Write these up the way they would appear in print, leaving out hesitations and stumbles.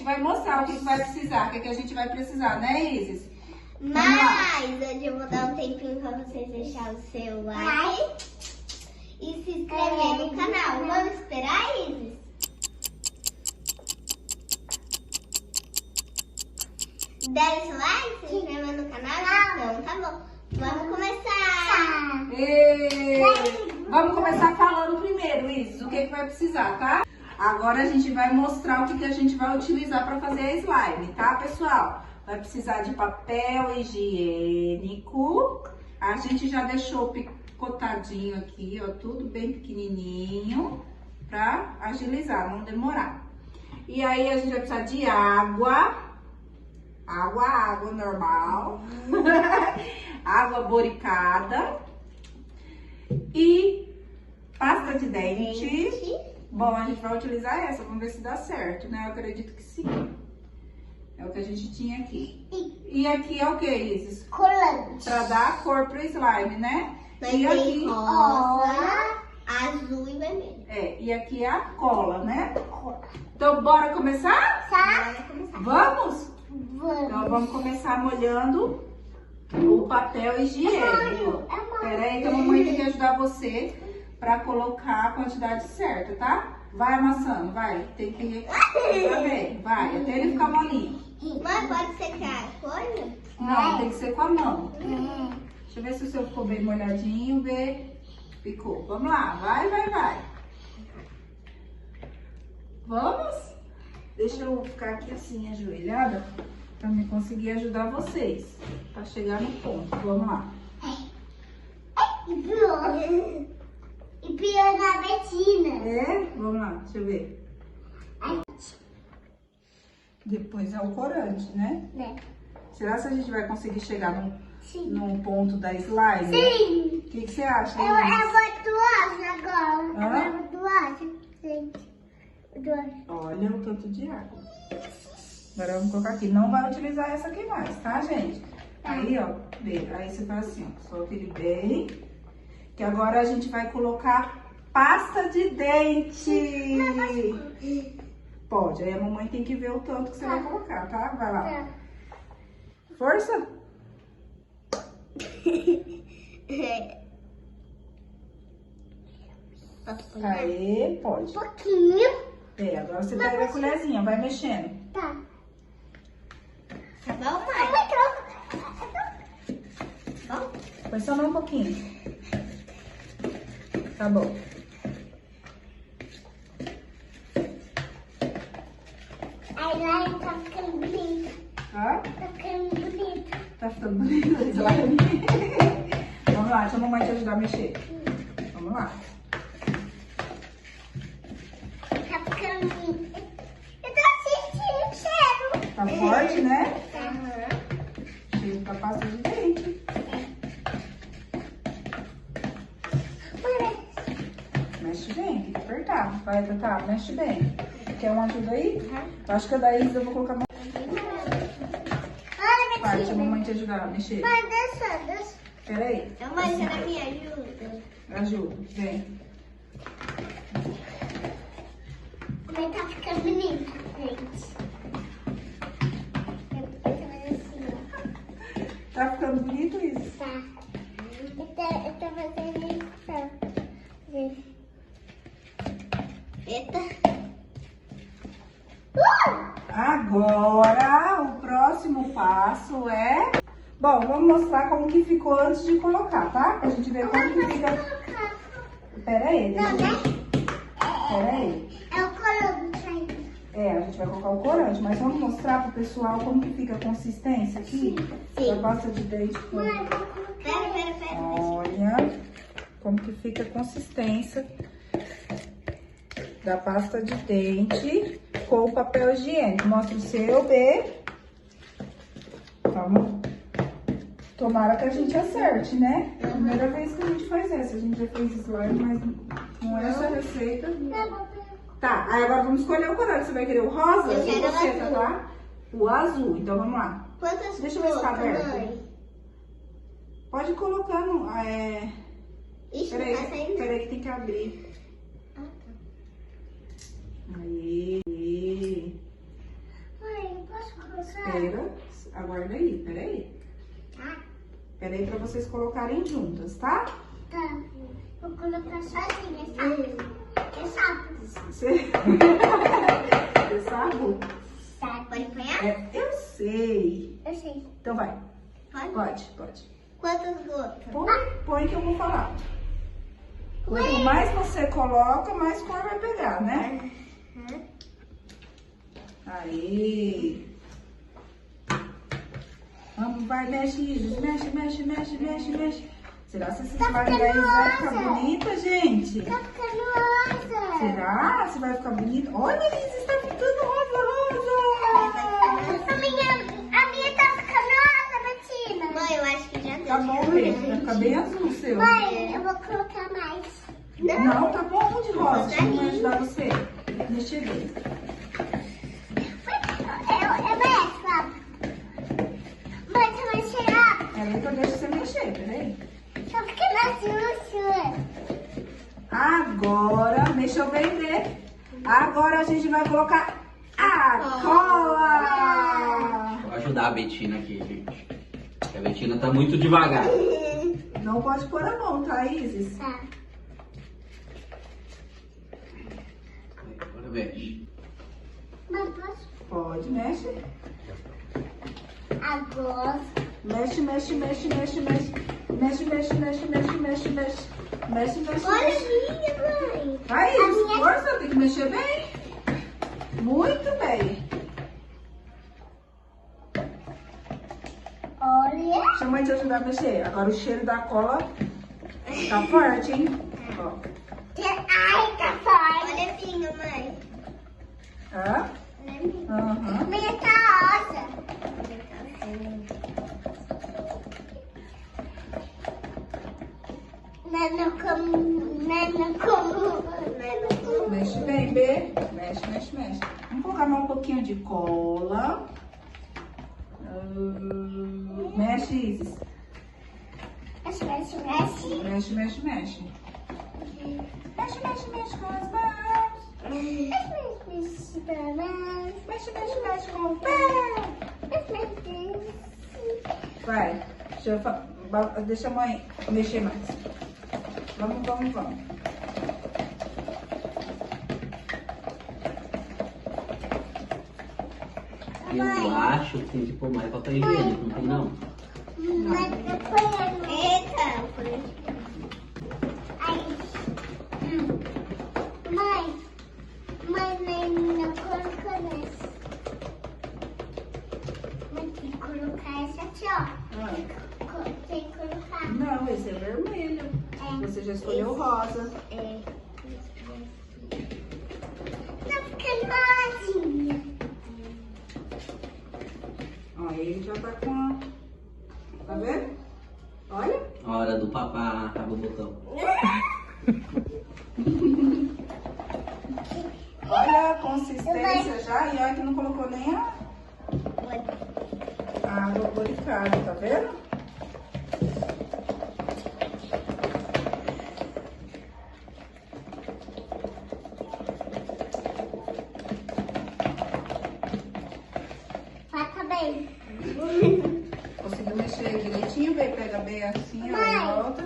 vai mostrar o que vai precisar, o que a gente vai precisar, né, Isis? Mas hoje eu vou dar um tempinho pra vocês deixar o seu like e se inscrever no canal. Vamos esperar, Isis? Der esse like, se inscreva no canal? Então tá bom. Vamos começar! Vamos começar falando primeiro, Isis, o que vai precisar, tá? Agora a gente vai mostrar o que a gente vai utilizar para fazer a slime, tá, pessoal? Vai precisar de papel higiênico. A gente já deixou picotadinho aqui, ó, tudo bem pequenininho, pra agilizar, não demorar. E aí a gente vai precisar de água. Água normal. Água boricada. E pasta de dente. Bom, a gente vai utilizar essa, vamos ver se dá certo, né? Eu acredito que sim. É o que a gente tinha aqui. E aqui é o que, Isis? Corante. Pra dar cor pro slime, né? Mas e tem aqui rosa, azul e vermelho. É, e aqui é a cola, né? Então, bora começar? Bora começar. Vamos? Vamos. Então, vamos começar molhando o papel higiênico. Pera aí que a mamãe tem que ajudar você pra colocar a quantidade certa, tá? Vai amassando, vai. Tem que... Tá bem, vai, até ele ficar molinho. Mãe, pode secar a coisa? Não, tem que ser com a mão. Deixa eu ver se o seu ficou bem molhadinho, ver. Ficou. Vamos lá, vai. Vamos? Deixa eu ficar aqui assim, ajoelhada, pra me conseguir ajudar vocês. Pra chegar no ponto. Vamos lá. E pior na Betina. É? Vamos lá, deixa eu ver. Depois é o corante, né? Será que a gente vai conseguir chegar num ponto da slime? Sim. O que você acha? Eu vou doar agora. Hã? Eu vou doar, gente. Olha o tanto de água. Agora vamos colocar aqui. Não vai utilizar essa aqui mais, tá, gente? Aí, ó, vê. Aí você faz assim, ó. Solta ele bem. Que agora a gente vai colocar pasta de dente. Pode. Aí a mamãe tem que ver o tanto que você vai colocar, tá? Vai lá. Força. Aí, pode. Pouquinho. É, agora você pega a colherzinha, vai mexendo. Tá. Tá bom, mãe? Bom? Põe só mais um pouquinho. Tá bom. Aí lá tá ficando bonito. Tá? Tá ficando bonito. Tá ficando bonito o slime. Vamos lá, deixa a mamãe te ajudar a mexer. Vamos lá. Tá ficando bonito. Eu tô sentindo o cheiro. Tá forte, né? Aham. Cheiro da pasta de dente. Mexe bem, tem que apertar. Vai, Tatá, mexe bem. Quer uma ajuda aí? Eu acho que a da Isa eu vou colocar mais. Olha, Vai, deixa a minha mamãe te ajudar a mexer. Mãe, deixa. Pera aí. Mãe, será que me ajuda? Ajuda, vem. Mãe, tá ficando bonito, gente. Eu tô fazendo assim, ó. Tá ficando bonito isso? Tá. Eu tô fazendo isso. Eita. Agora, o próximo passo é... Bom, vamos mostrar como que ficou antes de colocar, tá? Pra gente ver como que fica... Pera aí, deixa eu... Pera aí. É o corante ainda. É, a gente vai colocar o corante, mas vamos mostrar pro pessoal como que fica a consistência aqui? Sim. Da pasta de dente. Pera. Olha como que fica a consistência da pasta de dente com o papel higiênico. Mostra o seu, B. Vamos. Tomara que a gente acerte, né? É a primeira vez que a gente faz essa. A gente já fez slime, mas não é essa receita. Tá, aí agora vamos escolher o corante. Você vai querer o rosa? Eu quero você, o azul. tá? O azul. Então vamos lá. Quantas Deixa eu ver se tá cores, aberto. mãe? Pode ir colocando. Ixi, não tá Peraí saindo. que tem que abrir. Ah, tá. Aí. Aguarda aí, peraí. Tá? Peraí pra vocês colocarem juntas, tá? Tá. Vou colocar sozinha, sabe? É sapo. Você sabe? Tá, pode apanhar? É, eu sei. Eu sei. Então vai. Pode? Pode. Quantas gotas? Põe que eu vou falar. Quanto mais você coloca, mais cor vai pegar, né? Aí. Vamos, vai, mexe, Isis. Mexe. Será que esse slime da Isis vai ficar bonita, gente? Tá ficando rosa. Será? Se vai ficar bonita? Olha, Isis, tá ficando rosa. A minha tá ficando rosa, Bettina. Mãe, eu acho que já deu. Tá bom, mesmo. Vai ficar bem azul o seu. Mãe, eu vou colocar mais. Não, tá bom de rosa. Deixa eu ajudar você. Deixa eu ver. Eu mexo, ó. Mãe, você vai cheirar? Peraí que eu deixo você mexer, peraí. Tá ficando azul. Agora, deixa eu vender. Agora a gente vai colocar a cola. Vou ajudar a Bettina aqui, gente. Porque a Bettina tá muito devagar. Não pode pôr a mão, tá, Isis? Tá. Agora mexe. Mas posso? Pode, mexe. Agora. Mexe. Mexe. Olha a minha, mãe. Vai, A Isis, minha- força, tem que mexer bem. Muito bem. Olha. Deixa a mãe te ajudar a mexer. Agora o cheiro da cola tá forte, hein? Ó. Ai, tá forte. Olha a minha, mãe. Tá? Olha a minha. Aham. A minha tá rosa. Não como. Mexe bem, B. Mexe. Vamos colocar mais um pouquinho de cola. Mexe, Isis. Mexe. Mexe. Mexe com as mãos. Mexe com o pé. Vai. Deixa a mãe mexer mais. Vamos. Eu acho que tem que pôr mais papel higiênico, não tem não? Eita, Mãe, não colocou nessa. Mas tem que colocar essa aqui, ó. Tem que colocar. Não, esse é vermelho. É. Você já escolheu o rosa. É. Tá ficando rosinha. Ó, ele já tá com a... Tá vendo? Olha. Hora do papá, abre o botão. Olha a consistência já. E olha que não colocou nem a água boricada, tá vendo? Tá bem. Conseguiu mexer direitinho, bem, pega bem assim, ó, Mãe. e volta.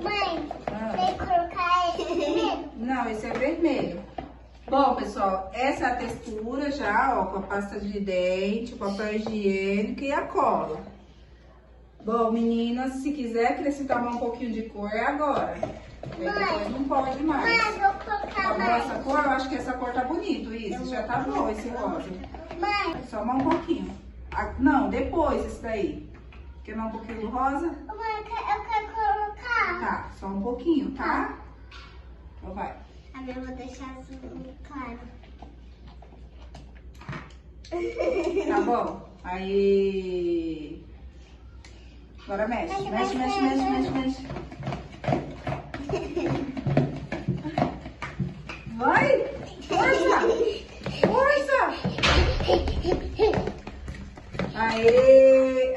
Mãe, Ah. tem que colocar esse primeiro. Não, esse é vermelho. Bom, pessoal, essa é a textura já, ó, com a pasta de dente, o papel higiênico e a cola. Bom, meninas, se quiser acrescentar um pouquinho de cor, é agora. Porque depois não pode mais. Mãe, vou Tá colocar bom mais. essa cor? Eu acho que essa cor tá bonito, isso. Já tá bom esse rosa. Mãe, Só mais um pouquinho. Não, depois esse daí. Quer mais um pouquinho do rosa? mãe, eu quero colocar. Tá, só um pouquinho, tá? Então vai. A minha eu vou deixar assim, claro. Tá bom? Aí. Agora mexe. Mexe. Vai! Força! Aê!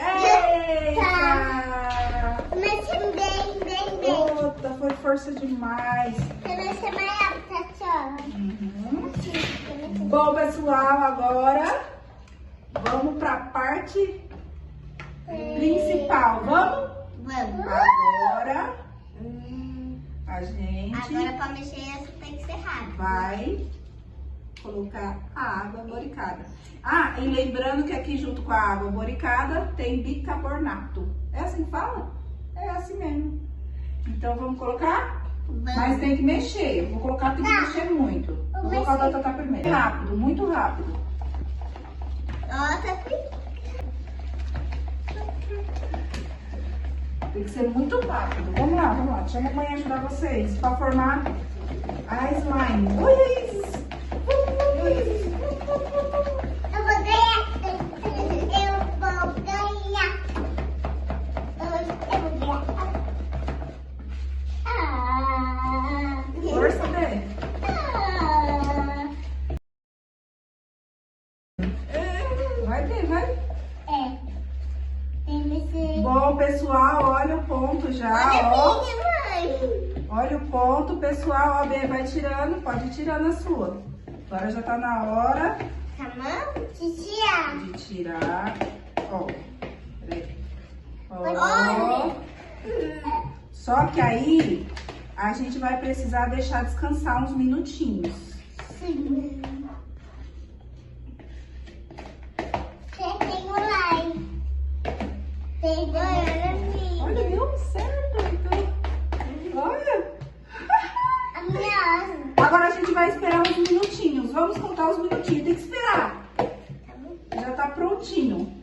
Eita! Mexe bem. Puta, foi força demais. Você mexe mais rápido, tá? Bom, pessoal, agora vamos pra parte A gente Agora pra mexer essa tem que ser rápido. vai colocar a água boricada. Ah, e lembrando que aqui junto com a água boricada tem bicarbonato. É assim que fala? É assim mesmo. Então vamos colocar? Mas tem que mexer. Eu vou colocar, tem que mexer muito. Vou colocar o da Tatá primeiro. Rápido, muito rápido. Nossa, Tem que ser muito rápido. Vamos lá. Chama a mãe ajudar vocês para formar a slime. Olha isso! eu vou ganhar. Eu vou ganhar. Força dele. Vai. Bom, pessoal, olha o ponto já, ó. Olha o ponto, pessoal. Ó, Bê, vai tirando, pode ir tirando a sua. Agora já tá na hora de tirar. Ó, peraí. Ó. Só que aí a gente vai precisar deixar descansar uns minutinhos. Sim. Olha, deu certo, então. Olha. Agora a gente vai esperar uns minutinhos. Vamos contar os minutinhos. Tem que esperar. Já tá prontinho.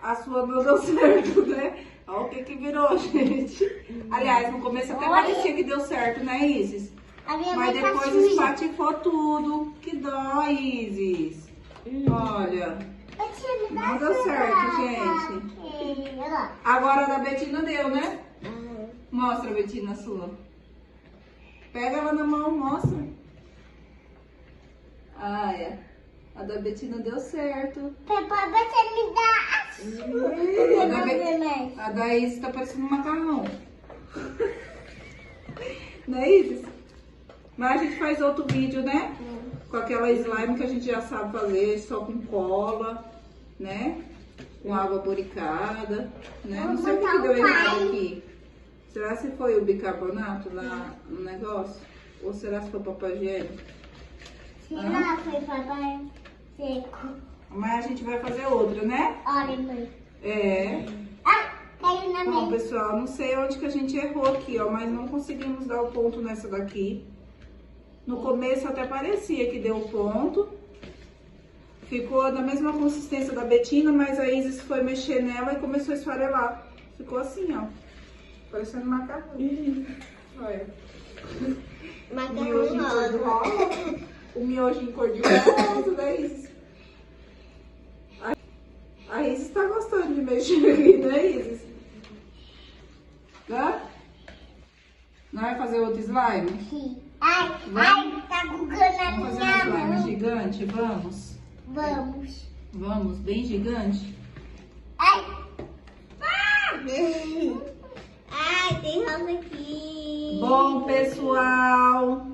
A sua não deu certo, né? Olha o que virou, gente. Aliás, no começo até parecia que deu certo, né, Isis? Mas depois espatifou tudo. Que dó, Isis. Olha. Não deu certo, gente. Agora a da Betina deu, né? Mostra, Betina, a sua. Pega ela na mão, mostra. Ah, é. A da Betina deu certo. A da Isis tá parecendo um macarrão. Não é, Isis? Mas a gente faz outro vídeo, né? Com aquela slime que a gente já sabe fazer, só com cola, né? Com água boricada, né? Não sei o que deu errado aqui. Será que foi o bicarbonato lá no negócio? Ou será que foi o papel higiênico? Será que foi papai seco? Mas a gente vai fazer outra, né? Olha, mãe. É. Caiu na Bom, mesa. pessoal, não sei onde que a gente errou aqui, ó. Mas não conseguimos dar o ponto nessa daqui. No começo até parecia que deu ponto. Ficou da mesma consistência da Betina, mas a Isis foi mexer nela e começou a esfarelar. Ficou assim, ó. Parecendo macarrão. Olha. O miojinho cor de rosa. O miojinho cor de rosa, né, Isis? A Isis tá gostando de mexer aqui, né, Isis? Tá? Não vai fazer outro slime? Sim. Ai, tá bugando a Vamos fazer um minha slime mão. gigante? Vamos? Vamos. Vamos, bem gigante? Ai. Ai, tem rosa aqui. Bom, pessoal,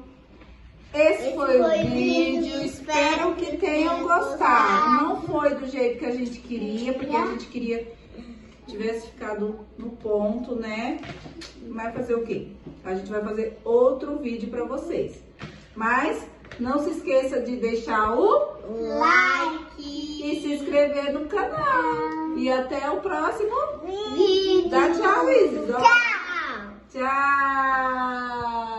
esse foi o vídeo. Espero que tenham gostado. Não foi do jeito que a gente queria, porque a gente queria que tivesse ficado no ponto, né? Vai fazer o quê? A gente vai fazer outro vídeo pra vocês. Mas não se esqueça de deixar o Like. e se inscrever no canal. E até o próximo Vídeo. Dá tchau, Isis. Tchau. Tchau.